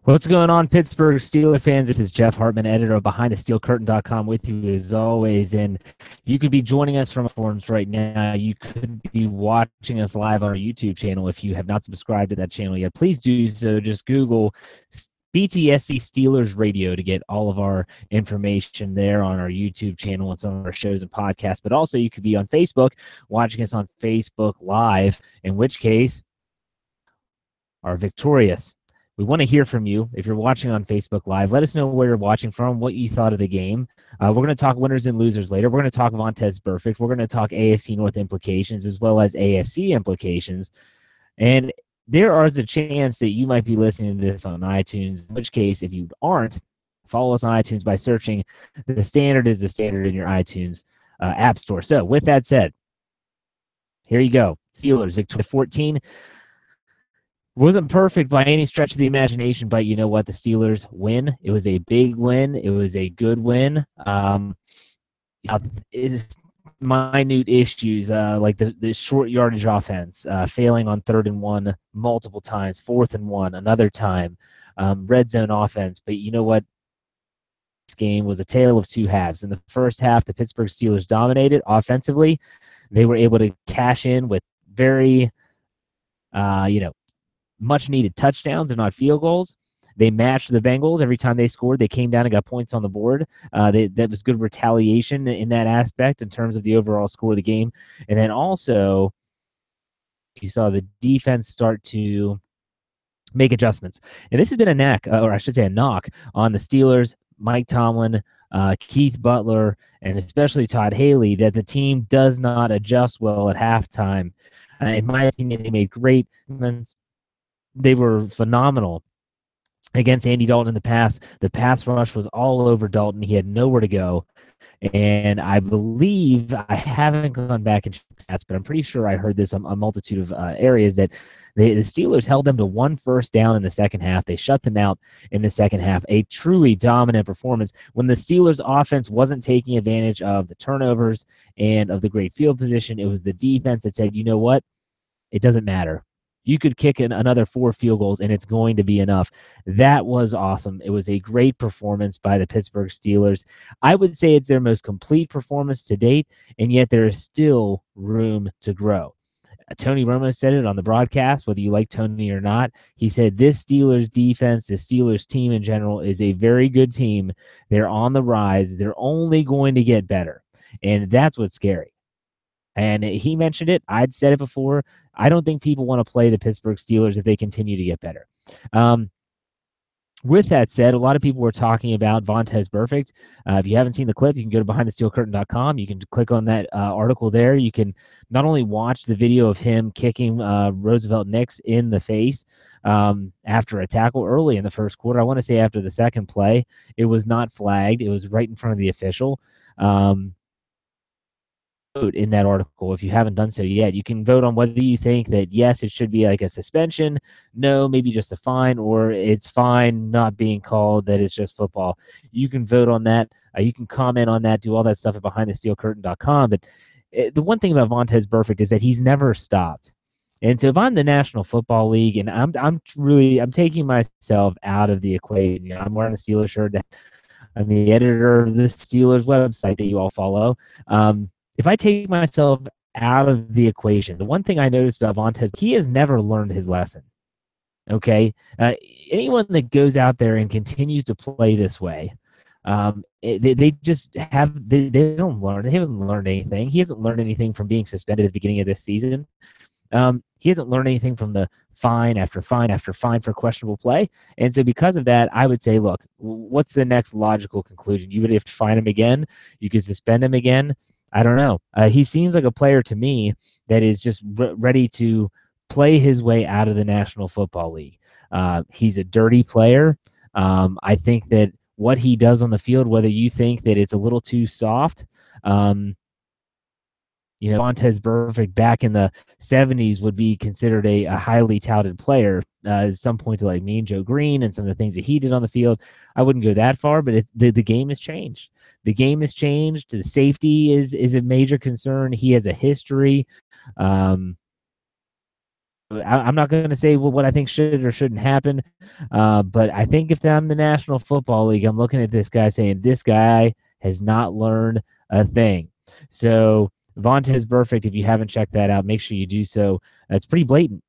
What's going on, Pittsburgh Steelers fans? This is Jeff Hartman, editor of BehindTheSteelCurtain.com, with you as always. And you could be joining us from forums right now. You could be watching us live on our YouTube channel. If you have not subscribed to that channel yet, please do so. Just Google BTSC Steelers Radio to get all of our information there on our YouTube channel and some of our shows and podcasts. But also, you could be on Facebook, watching us on Facebook Live, in which case, are victorious. We want to hear from you. If you're watching on Facebook Live, let us know where you're watching from, what you thought of the game. We're going to talk winners and losers later. We're going to talk Vontaze Burfict. We're going to talk AFC North implications as well as AFC implications. And there is a chance that you might be listening to this on iTunes, in which case, if you aren't, follow us on iTunes by searching The Standard is the Standard in your iTunes app store. So with that said, here you go. Steelers, victory 14. Wasn't perfect by any stretch of the imagination, but you know what? The Steelers win. It was a big win. It was a good win. It's minute issues like the short yardage offense, failing on 3rd and 1 multiple times, 4th and 1 another time, red zone offense. But you know what? This game was a tale of two halves. In the first half, the Pittsburgh Steelers dominated offensively. They were able to cash in with very, much-needed touchdowns and not field goals. They matched the Bengals every time they scored. They came down and got points on the board. That was good retaliation in that aspect in terms of the overall score of the game. And then also, you saw the defense start to make adjustments. And this has been a knock on the Steelers, Mike Tomlin, Keith Butler, and especially Todd Haley, that the team does not adjust well at halftime. In my opinion, they made great movements. They were phenomenal against Andy Dalton in the past. The pass rush was all over Dalton. He had nowhere to go. And I believe, I haven't gone back and checked stats, but I'm pretty sure I heard this on a multitude of areas, that the Steelers held them to 1 first down in the second half. They shut them out in the second half. A truly dominant performance when the Steelers offense wasn't taking advantage of the turnovers and of the great field position. It was the defense that said, you know what? It doesn't matter. You could kick in another 4 field goals, and it's going to be enough. That was awesome. It was a great performance by the Pittsburgh Steelers. I would say it's their most complete performance to date, and yet there is still room to grow. Tony Romo said it on the broadcast, whether you like Tony or not. He said this Steelers defense, the Steelers team in general, is a very good team. They're on the rise. They're only going to get better, and that's what's scary. And he mentioned it. I'd said it before. I don't think people want to play the Pittsburgh Steelers if they continue to get better. With that said, a lot of people were talking about Vontaze Burfict. If you haven't seen the clip, you can go to BehindTheSteelCurtain.com. You can click on that article there. You can not only watch the video of him kicking Roosevelt Nix in the face after a tackle early in the first quarter. I want to say after the second play. It was not flagged. It was right in front of the official. In that article, if you haven't done so yet, you can vote on whether you think that yes, it should be like a suspension, no, maybe just a fine, or it's fine not being called, that it's just football. You can vote on that. You can comment on that, do all that stuff at BehindTheSteelCurtain.com. But the one thing about Vontaze Burfict is that he's never stopped. And so if I'm the National Football League and I'm taking myself out of the equation, I'm wearing a Steelers shirt, that I'm the editor of the Steelers website that you all follow. If I take myself out of the equation, the one thing I noticed about Vontaze, he has never learned his lesson. Okay? Anyone that goes out there and continues to play this way, they just have, they don't learn. They haven't learned anything. He hasn't learned anything from being suspended at the beginning of this season. He hasn't learned anything from the fine after fine after fine for questionable play. And so because of that, I would say, look, what's the next logical conclusion? You would have to fine him again. You could suspend him again. I don't know. He seems like a player to me that is just ready to play his way out of the National Football League. He's a dirty player. I think that what he does on the field, whether you think that it's a little too soft, Vontaze Burfict back in the 70s would be considered a highly touted player. At some point to like Mean Joe Green and some of the things that he did on the field. I wouldn't go that far, but the game has changed. The game has changed. The safety is a major concern. He has a history. I'm not going to say what I think should or shouldn't happen, but I think if I'm the National Football League, I'm looking at this guy saying this guy has not learned a thing. So Vontez Burfict, if you haven't checked that out, make sure you do so. It's pretty blatant.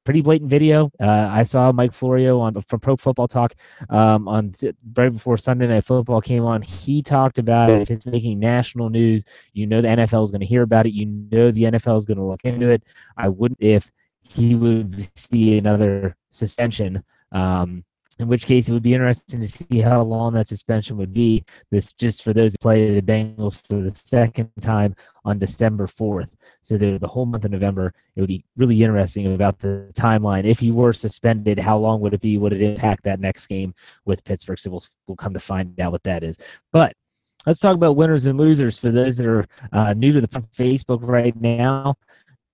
Pretty blatant video. I saw Mike Florio from Pro Football Talk right before Sunday Night Football came on. He talked about it. If it's making national news, you know the NFL is going to hear about it. You know the NFL is going to look into it. I wouldn't if he would see another suspension. In which case, it would be interesting to see how long that suspension would be. This just for those who play the Bengals for the second time on December 4th. So the whole month of November, it would be really interesting about the timeline. If he were suspended, how long would it be? Would it impact that next game with Pittsburgh? So we'll come to find out what that is. But let's talk about winners and losers for those that are new to the Facebook right now.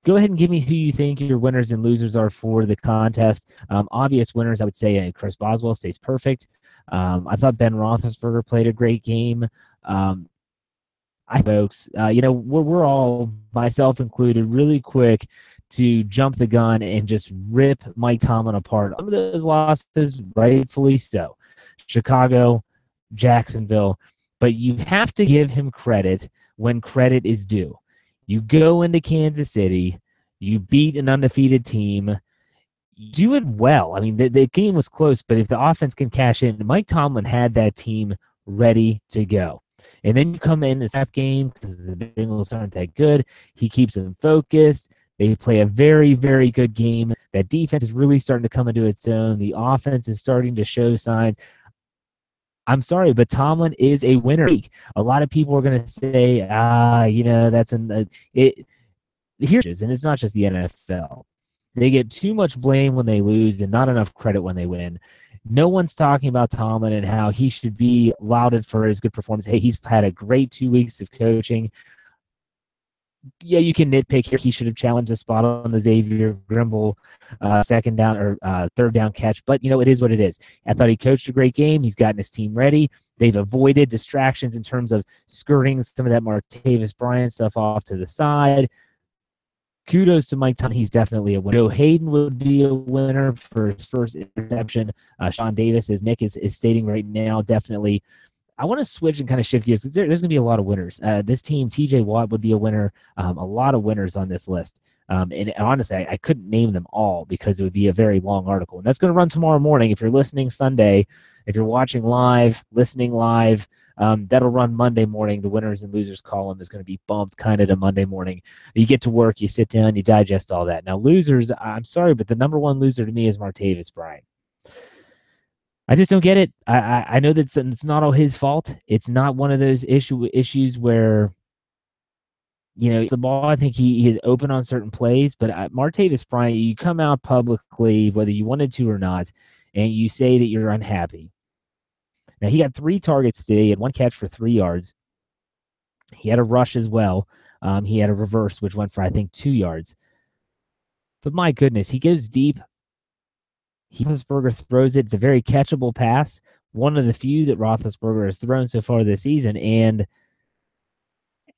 Go ahead and give me who you think your winners and losers are for the contest. Obvious winners, I would say Chris Boswell stays perfect. I thought Ben Roethlisberger played a great game. Folks, we're all, myself included, really quick to jump the gun and just rip Mike Tomlin apart. Some of those losses, rightfully so. Chicago, Jacksonville. But you have to give him credit when credit is due. You go into Kansas City, you beat an undefeated team, you do it well. I mean, the game was close, but if the offense can cash in, Mike Tomlin had that team ready to go. And then you come in the snap game because the Bengals aren't that good. He keeps them focused. They play a very, very good game. That defense is really starting to come into its own. The offense is starting to show signs. I'm sorry, but Tomlin is a winner. A lot of people are going to say, that's it. Here's, and it's not just the NFL. They get too much blame when they lose and not enough credit when they win. No one's talking about Tomlin and how he should be lauded for his good performance. Hey, he's had a great 2 weeks of coaching. Yeah, you can nitpick here. He should have challenged the spot on the Xavier Grimble second down or third down catch. But, it is what it is. I thought he coached a great game. He's gotten his team ready. They've avoided distractions in terms of skirting some of that Martavis Bryant stuff off to the side. Kudos to Mike Tomlin. He's definitely a winner. Joe Hayden would be a winner for his first interception. Sean Davis, as Nick is stating right now, definitely. I want to switch and kind of shift gears because there's going to be a lot of winners. This team, TJ Watt would be a winner. A lot of winners on this list. And honestly, I couldn't name them all because it would be a very long article. And that's going to run tomorrow morning. If you're listening Sunday, if you're watching live, listening live, that'll run Monday morning. The winners and losers column is going to be bumped kind of to Monday morning. You get to work, you sit down, you digest all that. Now, losers, I'm sorry, but the number one loser to me is Martavis Bryant. I just don't get it. I know that it's not all his fault. It's not one of those issues where, the ball, I think he is open on certain plays, but Martavis Bryant, you come out publicly, whether you wanted to or not, and you say that you're unhappy. Now, he got 3 targets today. He had 1 catch for 3 yards. He had a rush as well. He had a reverse, which went for, I think, 2 yards. But my goodness, he goes deep. Roethlisberger throws it. It's a very catchable pass, one of the few that Roethlisberger has thrown so far this season, and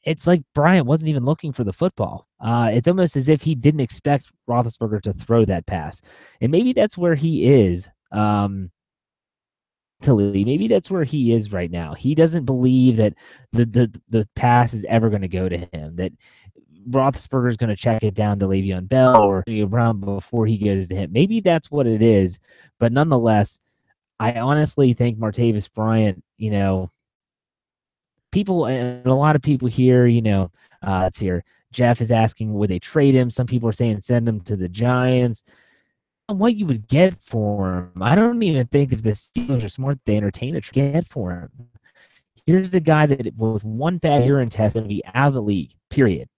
it's like Bryant wasn't even looking for the football. It's almost as if he didn't expect Roethlisberger to throw that pass, and maybe that's where he is. Maybe that's where he is right now. He doesn't believe that the pass is ever going to go to him, that Roethlisberger is going to check it down to Le'Veon Bell or Brown before he goes to him. Maybe that's what it is, but nonetheless, I honestly think Martavis Bryant, people, and a lot of people here, let's hear, Jeff is asking, would they trade him? Some people are saying send him to the Giants. What you would get for him, I don't even think if the Steelers are smart, they entertain a trade for him. Here's the guy that with one bad urine test going to be out of the league, period.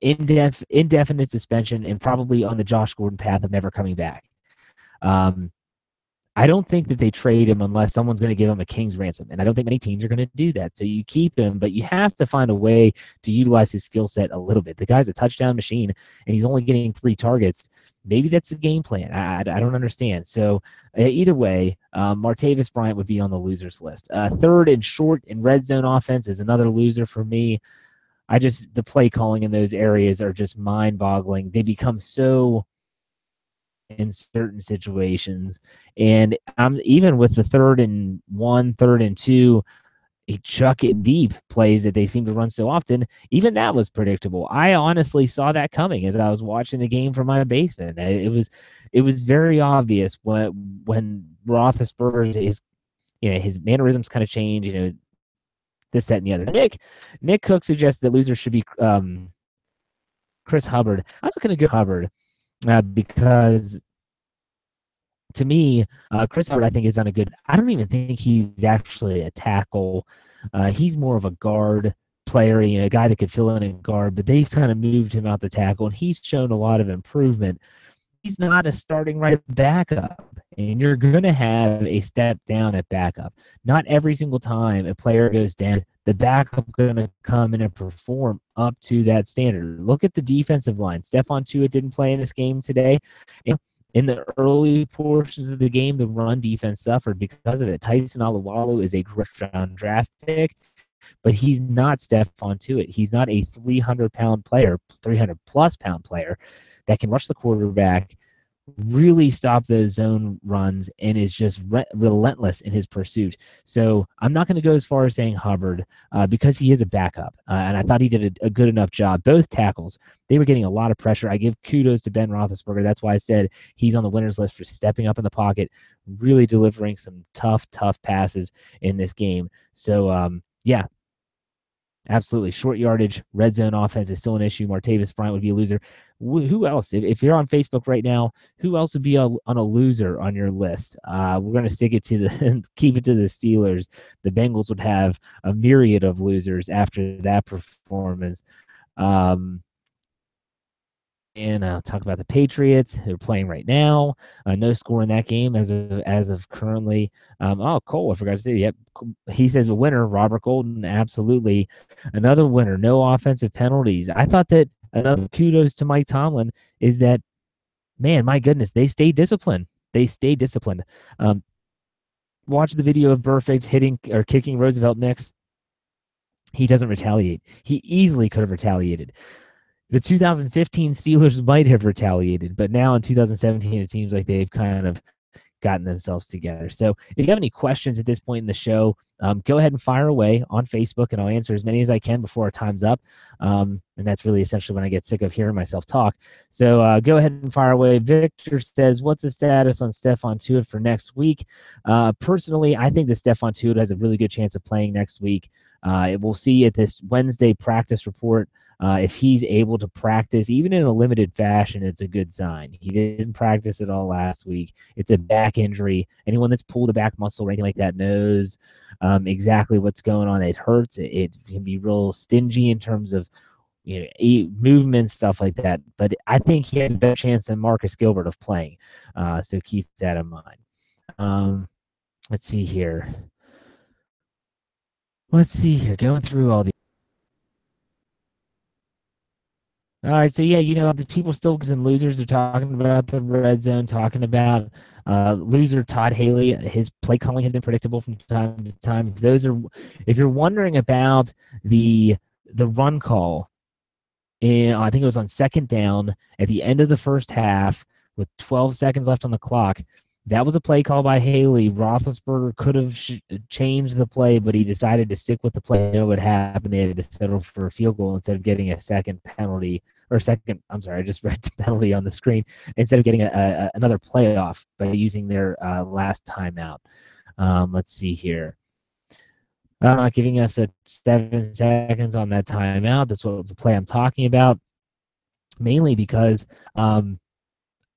Indefinite suspension and probably on the Josh Gordon path of never coming back. I don't think that they trade him unless someone's going to give him a king's ransom, and I don't think many teams are going to do that. So you keep him, but you have to find a way to utilize his skill set a little bit. The guy's a touchdown machine, and he's only getting 3 targets. Maybe that's the game plan. I don't understand. So either way, Martavis Bryant would be on the losers list. Third and short and red zone offense is another loser for me. the play calling in those areas are just mind-boggling. They become so in certain situations, and even with the 3rd and 1, 3rd and 2, chuck it deep plays that they seem to run so often. Even that was predictable. I honestly saw that coming as I was watching the game from my basement. It was very obvious when Roethlisberger his mannerisms kind of change. This, that, and the other. Nick Cook suggests that losers should be Chris Hubbard. I'm not going to go Hubbard because to me, Chris Hubbard, I think, is on a good. I don't even think he's actually a tackle. He's more of a guard player, a guy that could fill in a guard, but they've kind of moved him out the tackle, and he's shown a lot of improvement. He's not a starting right backup, and you're going to have a step down at backup. Not every single time a player goes down, the backup going to come in and perform up to that standard. Look at the defensive line. Stephon Tuitt didn't play in this game today. In the early portions of the game, the run defense suffered because of it. Tyson Alualu is a first-round draft pick, but he's not Stephon Tuitt. He's not a 300-pound player, 300-plus pound player that can rush the quarterback, really stop those zone runs, and is just relentless in his pursuit. So I'm not going to go as far as saying Hubbard because he is a backup, and I thought he did a good enough job. Both tackles, they were getting a lot of pressure. I give kudos to Ben Roethlisberger. That's why I said he's on the winner's list for stepping up in the pocket, really delivering some tough passes in this game. So, yeah. Absolutely. Short yardage, red zone offense is still an issue. Martavis Bryant would be a loser. Who else? If you're on Facebook right now, who else would be on a loser on your list? We're going to stick it to keep it to the Steelers. The Bengals would have a myriad of losers after that performance. And I'll talk about the Patriots. They're playing right now. No score in that game as of currently. Cole, I forgot to say. Yep, he says a winner. Robert Golden, absolutely another winner. No offensive penalties. I thought that another kudos to Mike Tomlin is that, man, my goodness, they stay disciplined. Watch the video of Burfict hitting or kicking Roosevelt Nix. He doesn't retaliate. He easily could have retaliated. The 2015 Steelers might have retaliated, but now in 2017, it seems like they've kind of gotten themselves together. So if you have any questions at this point in the show, go ahead and fire away on Facebook, and I'll answer as many as I can before our time's up. And that's really essentially when I get sick of hearing myself talk. So go ahead and fire away. Victor says, what's the status on Stephon Tuitt for next week? Personally, I think that Stephon Tuitt has a really good chance of playing next week. We'll see at this Wednesday practice report if he's able to practice, even in a limited fashion. It's a good sign. He didn't practice at all last week. It's a back injury. Anyone that's pulled a back muscle or anything like that knows exactly what's going on. It hurts. It can be real stingy in terms of movement, stuff like that. But I think he has a better chance than Marcus Gilbert of playing. So keep that in mind. Let's see here. Going through all the. All right, so yeah, the people still and losers are talking about the red zone, talking about loser Todd Haley. His play calling has been predictable from time to time. If you're wondering about the run call, I think it was on second down at the end of the first half with 12 seconds left on the clock. That was a play call by Haley. Roethlisberger could have changed the play, but he decided to stick with the play. I know what happened. They had to settle for a field goal instead of getting a second penalty. I just read the penalty on the screen. Instead of getting another playoff by using their last timeout. Let's see here. I'm not giving us 7 seconds on that timeout. That's what the play I'm talking about. Mainly because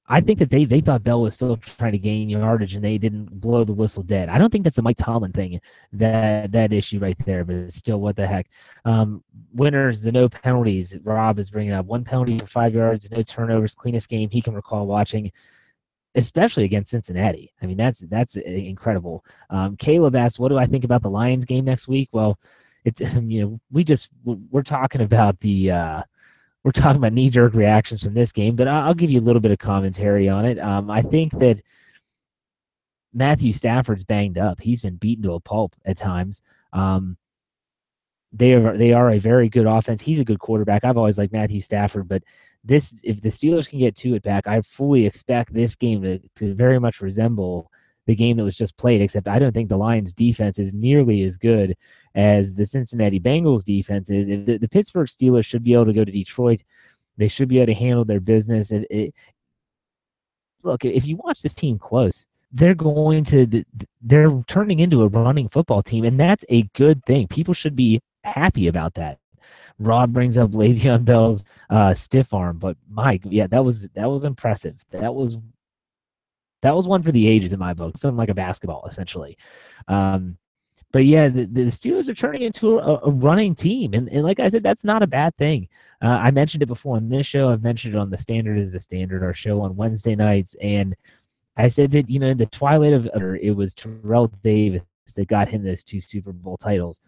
I think that they thought Bell was still trying to gain yardage and they didn't blow the whistle dead. I don't think that's a Mike Tomlin thing, that issue right there, but still, what the heck. Winners, the no penalties. Rob is bringing up 1 penalty for 5 yards, no turnovers, cleanest game he can recall watching, especially against Cincinnati. I mean, that's incredible. Caleb asked, what do I think about the Lions game next week? Well, it's we're talking about we're talking about knee-jerk reactions from this game, but I'll give you a little bit of commentary on it. I think that Matthew Stafford's banged up. He's been beaten to a pulp at times. they are a very good offense. He's a good quarterback. I've always liked Matthew Stafford, but if the Steelers can get to it back, I fully expect this game to very much resemble the game that was just played, except I don't think the Lions defense is nearly as good as the Cincinnati Bengals defense is. If the Pittsburgh Steelers should be able to go to Detroit. They should be able to handle their business. Look, if you watch this team close, they're turning into a running football team, and that's a good thing. People should be happy about that. Rob brings up Le'Veon Bell's stiff arm, but Mike, yeah, that was impressive. That was one for the ages in my book. Something like a basketball, essentially. But yeah, the Steelers are turning into a running team. And like I said, that's not a bad thing. I mentioned it before on this show. I've mentioned it on The Standard is the Standard, our show on Wednesday nights. And I said that, in the twilight of it was Terrell Davis that got him those 2 Super Bowl titles.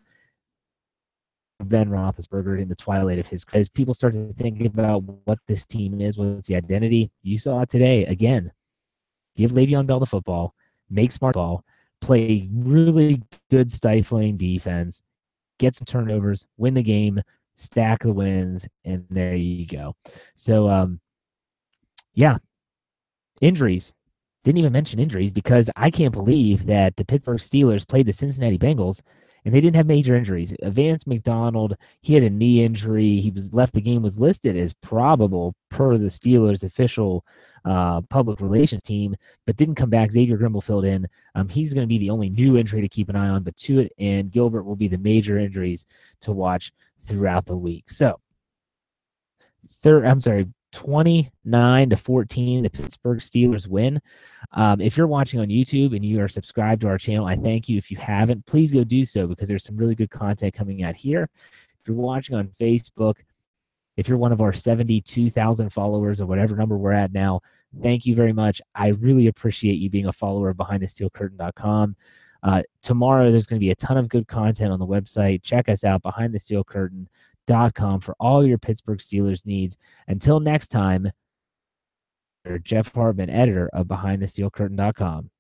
Ben Roethlisberger in the twilight of his, as people start to think about what this team is, what's the identity. You saw it today. Again, give Le'Veon Bell the football, make smart ball, play really good stifling defense, get some turnovers, win the game, stack the wins, and there you go. So, yeah, injuries. Didn't even mention injuries because I can't believe that the Pittsburgh Steelers played the Cincinnati Bengals and they didn't have major injuries. Vance McDonald, he had a knee injury. He was left. The game was listed as probable per the Steelers' official public relations team, but didn't come back. Xavier Grimble filled in. He's going to be the only new injury to keep an eye on, but Tuitt and Gilbert will be the major injuries to watch throughout the week. So, 29-14, the Pittsburgh Steelers win. If you're watching on YouTube and you are subscribed to our channel, I thank you. If you haven't, please go do so because there's some really good content coming out here. If you're watching on Facebook, if you're one of our 72,000 followers or whatever number we're at now, thank you very much. I really appreciate you being a follower of BehindTheSteelCurtain.com. Tomorrow, there's going to be a ton of good content on the website. Check us out, BehindTheSteelCurtain.com, for all your Pittsburgh Steelers needs. Until next time, Jeff Hartman, editor of BehindTheSteelCurtain.com.